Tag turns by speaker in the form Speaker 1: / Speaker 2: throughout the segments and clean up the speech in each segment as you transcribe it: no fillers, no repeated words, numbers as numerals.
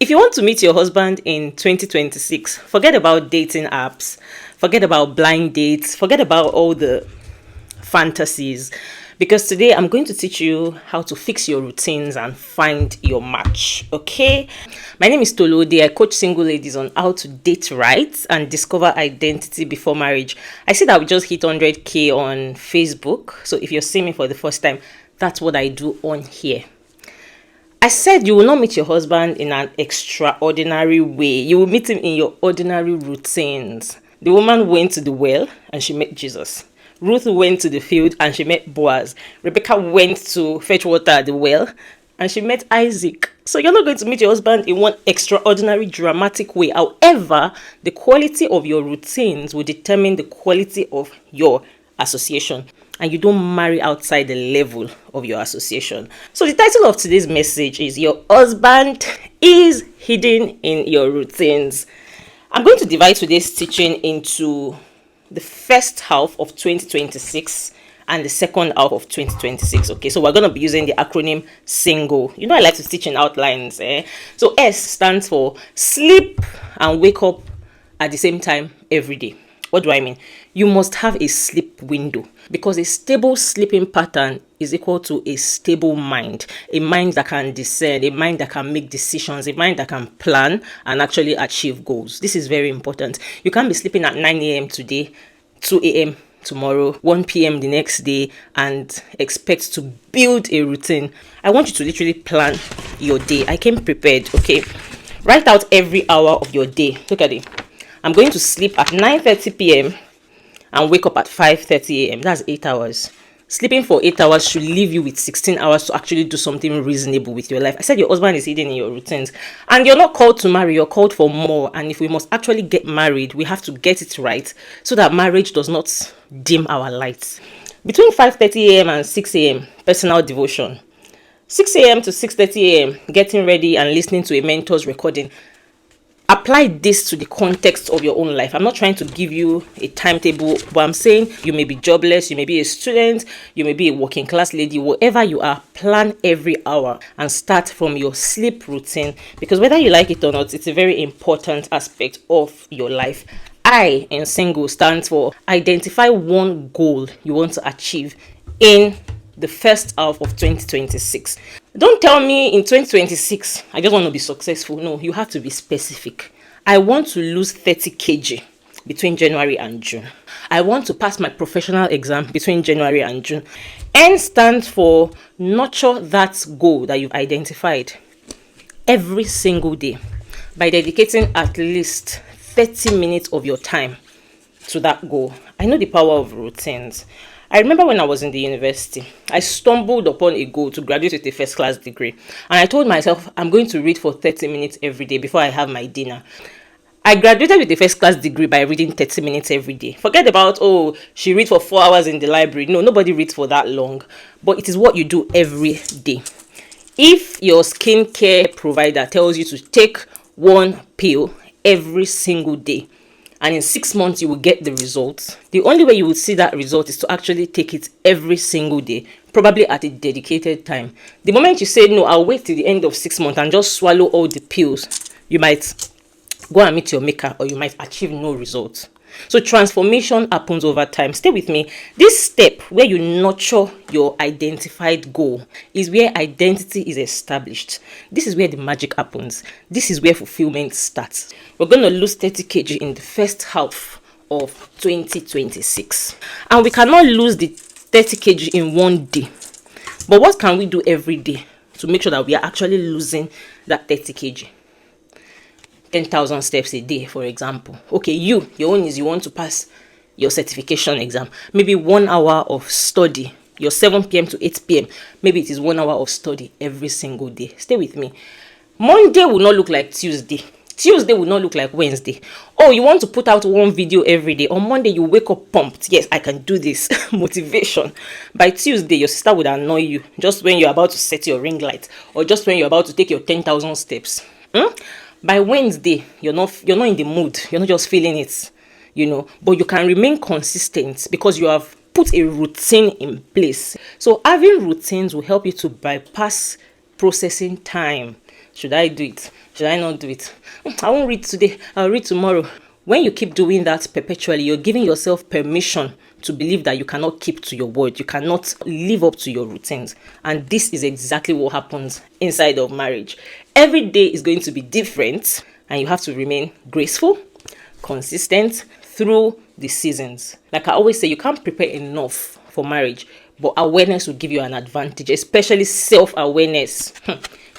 Speaker 1: If you want to meet your husband in 2026, forget about dating apps, forget about blind dates, forget about all the fantasies. Because today I'm going to teach you how to fix your routines and find your match. Okay? My name is Tolode. I coach single ladies on how to date right and discover identity before marriage. I see that we just hit 100k on Facebook. So if you're seeing me for the first time, that's what I do on here. I said you will not meet your husband in an extraordinary way. You will meet him in your ordinary routines. The woman went to the well and she met Jesus. Ruth went to the field and she met Boaz. Rebecca went to fetch water at the well and she met Isaac. So you're not going to meet your husband in one extraordinary, dramatic way. However, the quality of your routines will determine the quality of your association. And you don't marry outside the level of your association. So the title of today's message is Your Husband is Hidden in Your Routines. I'm going to divide today's teaching into the first half of 2026 and the second half of 2026. Okay, so we're going to be using the acronym SINGLE. You know I like to teach in outlines. So S stands for sleep and wake up at the same time every day. What do I mean? You must have a sleep window, because a stable sleeping pattern is equal to a stable mind. A mind that can discern, a mind that can make decisions, a mind that can plan and actually achieve goals. This is very important. You can't be sleeping at 9 a.m. today, 2 a.m. tomorrow, 1 p.m. the next day and expect to build a routine. I want you to literally plan your day. I came prepared, okay? Write out every hour of your day. Look at it. I'm going to sleep at 9:30 p.m. and wake up at 5:30 a.m. That's 8 hours. Sleeping for 8 hours should leave you with 16 hours to actually do something reasonable with your life. I said your husband is hidden in your routines. And you're not called to marry, you're called for more. And if we must actually get married, we have to get it right so that marriage does not dim our lights. Between 5:30 a.m. and 6 a.m., personal devotion. 6 a.m. to 6:30 a.m., getting ready and listening to a mentor's recording. Apply this to the context of your own life. I'm not trying to give you a timetable, but I'm saying you may be jobless, you may be a student, you may be a working class lady, whatever you are, plan every hour and start from your sleep routine, because whether you like it or not, it's a very important aspect of your life. I in SINGLE stands for identify one goal you want to achieve in the first half of 2026. Don't tell me in 2026, I just want to be successful. No, you have to be specific. I want to lose 30 kg between January and June. I want to pass my professional exam between January and June. N stands for nurture that goal that you've identified every single day by dedicating at least 30 minutes of your time to that goal. I know the power of routines. I remember when I was in the university, I stumbled upon a goal to graduate with a first class degree. And I told myself, I'm going to read for 30 minutes every day before I have my dinner. I graduated with a first class degree by reading 30 minutes every day. Forget about, oh, she reads for 4 hours in the library. No, nobody reads for that long. But it is what you do every day. If your skincare provider tells you to take one pill every single day, and in 6 months you will get the results, the only way you will see that result is to actually take it every single day, probably at a dedicated time. The moment you say, no, I'll wait till the end of 6 months and just swallow all the pills, you might go and meet your maker, or you might achieve no results. So transformation happens over time. Stay with me. This step where you nurture your identified goal is where identity is established. This is where the magic happens. This is where fulfillment starts. We're going to lose 30 kg in the first half of 2026. And we cannot lose the 30 kg in one day. But what can we do every day to make sure that we are actually losing that 30 kg? 10,000 steps a day, for example. Okay, your own is you want to pass your certification exam. Maybe 1 hour of study. Your 7 p.m. to 8 p.m. Maybe it is 1 hour of study every single day. Stay with me. Monday will not look like Tuesday. Tuesday will not look like Wednesday. Oh, you want to put out one video every day. On Monday, you wake up pumped. Yes, I can do this. Motivation. By Tuesday, your sister would annoy you just when you're about to set your ring light, or just when you're about to take your 10,000 steps. By Wednesday, you're not in the mood. You're not just feeling it, but you can remain consistent because you have put a routine in place. So having routines will help you to bypass processing time Should I do it? Should I not do it? I won't read today. I'll read tomorrow. When you keep doing that perpetually, you're giving yourself permission to believe that you cannot keep to your word. You cannot live up to your routines. And this is exactly what happens inside of marriage. Every day is going to be different, and you have to remain graceful, consistent through the seasons. Like I always say, you can't prepare enough for marriage, but awareness will give you an advantage, especially self-awareness.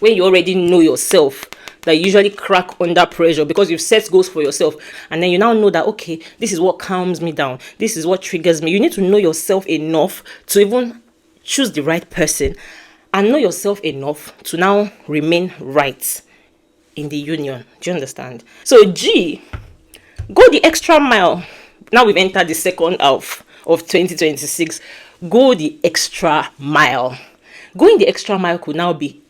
Speaker 1: When you already know yourself, that you usually crack under pressure because you've set goals for yourself, and then you now know that, okay, this is what calms me down, this is what triggers me. You need to know yourself enough to even choose the right person, and know yourself enough to now remain right in the union. Do you understand? So G, go the extra mile. Now we've entered the second half of 2026. Go the extra mile. Going the extra mile could now be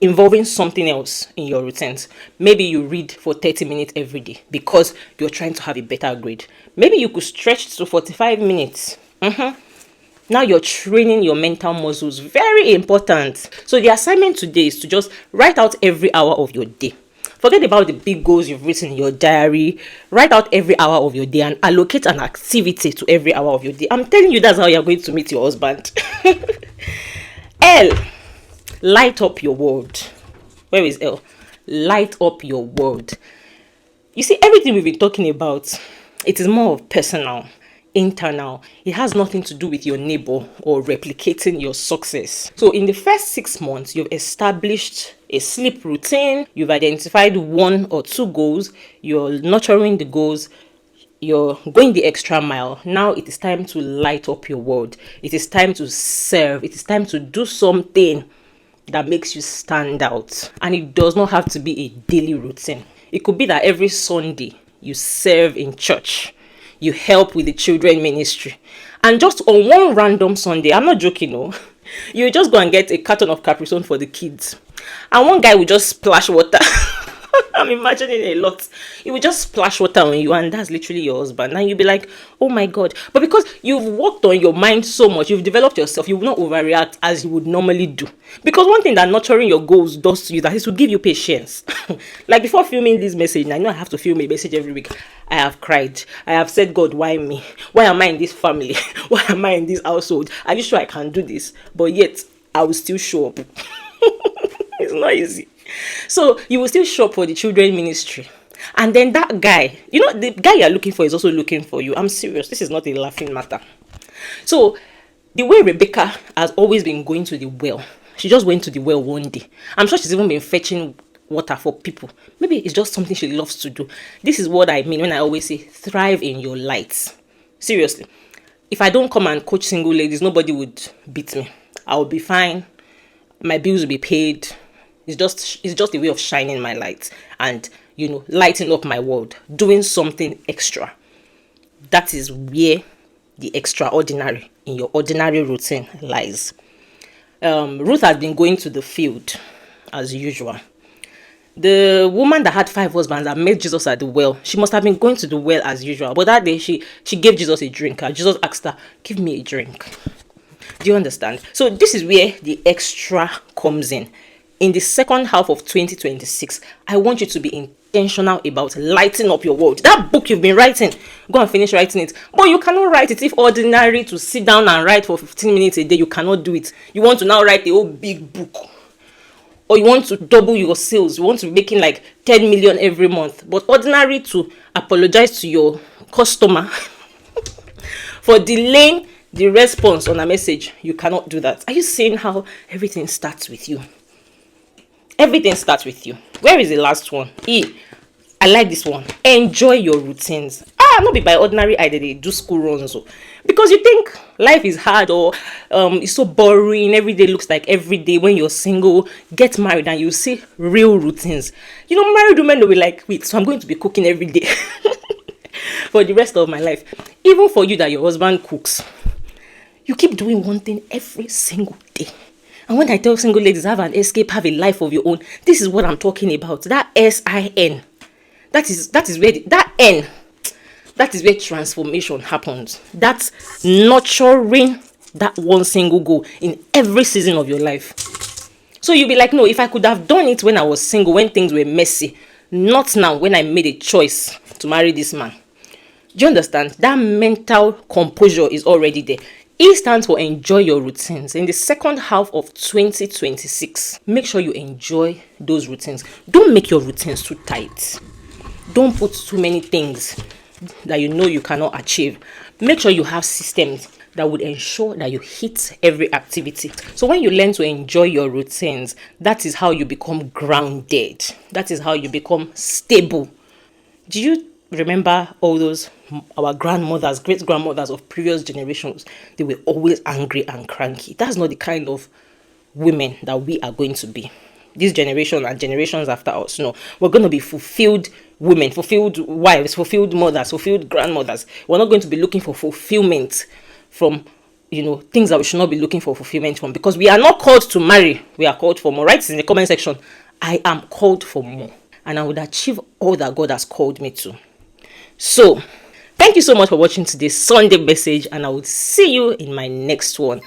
Speaker 1: involving something else in your routines. Maybe you read for 30 minutes every day because you're trying to have a better grade. Maybe you could stretch to 45 minutes. Now you're training your mental muscles. Very important. So the assignment today is to just write out every hour of your day. Forget about the big goals you've written in your diary. Write out every hour of your day and allocate an activity to every hour of your day. I'm telling you, that's how you're going to meet your husband. L, light up your world. Where is L? Light up your world. You see, everything we've been talking about, it is more of personal, internal. It has nothing to do with your neighbor or replicating your success. So in the first 6 months, you've established a sleep routine. You've identified 1 or 2 goals. You're nurturing the goals. You're going the extra mile. Now it is time to light up your world. It is time to serve. It is time to do something that makes you stand out. And it does not have to be a daily routine. It could be that every Sunday you serve in church. You help with the children ministry. And just on one random Sunday, I'm not joking, no, you just go and get a carton of Capri Sun for the kids. And one guy will just splash water. I'm imagining a lot. He will just splash water on you, and that's literally your husband. And you'll be like, oh my God. But because you've worked on your mind so much, you've developed yourself, you will not overreact as you would normally do. Because one thing that nurturing your goals does to you, that is to give you patience. Like before filming this message, and I know I have to film a message every week, I have cried. I have said, God, why me? Why am I in this family? Why am I in this household? Are you sure I can do this? But yet, I will still show up. It's not easy. So you will still show up for the children ministry. And then that guy, you know, the guy you're looking for is also looking for you. I'm serious. This is not a laughing matter. So the way Rebecca has always been going to the well, she just went to the well one day. I'm sure she's even been fetching water for people. Maybe it's just something she loves to do. This is what I mean when I always say thrive in your light. Seriously. If I don't come and coach single ladies, nobody would beat me. I will be fine. My bills will be paid. It's just a way of shining my light and, you know, lighting up my world, doing something extra. That is where the extraordinary in your ordinary routine lies. Ruth has been going to the field as usual. The woman that had 5 husbands that met Jesus at the well, she must have been going to the well as usual. But that day, she gave Jesus a drink. And Jesus asked her, give me a drink. Do you understand? So this is where the extra comes in. In the second half of 2026, I want you to be intentional about lighting up your world. That book you've been writing, go and finish writing it. But you cannot write it if ordinary to sit down and write for 15 minutes a day. You cannot do it. You want to now write a whole big book. Or you want to double your sales. You want to be making like 10 million every month. But ordinary to apologize to your customer for delaying the response on a message, you cannot do that. Are you seeing how everything starts with you? Everything starts with you. Where is the last one? E. I like this one. Enjoy your routines. Not be by ordinary eye that they do school runs. Because you think life is hard or it's so boring. Every day looks like every day. When you're single, get married and you see real routines. You know, married women will be like, wait, so I'm going to be cooking every day for the rest of my life. Even for you that your husband cooks, you keep doing one thing every single day. And when I tell single ladies, have an escape, have a life of your own, this is what I'm talking about. That S-I-N. That is where that N. That is where transformation happens. That's nurturing that one single goal in every season of your life. So you'll be like, no, if I could have done it when I was single, when things were messy, not now when I made a choice to marry this man. Do you understand? That mental composure is already there. E stands for enjoy your routines. In the second half of 2026, make sure you enjoy those routines. Don't make your routines too tight. Don't put too many things that you know you cannot achieve. Make sure you have systems that would ensure that you hit every activity. So when you learn to enjoy your routines, that is how you become grounded. That is how you become stable. Do you remember all those our grandmothers, great grandmothers of previous generations? They were always angry and cranky. That's not the kind of women that we are going to be. This generation and generations after us, no, we're going to be fulfilled women, fulfilled wives, fulfilled mothers, fulfilled grandmothers. We're not going to be looking for fulfillment from things that we should not be looking for fulfillment from, because we are not called to marry. We are called for more. Write in the comment section, I am called for more, and I would achieve all that God has called me to. So thank you so much for watching today's Sunday message, and I will see you in my next one.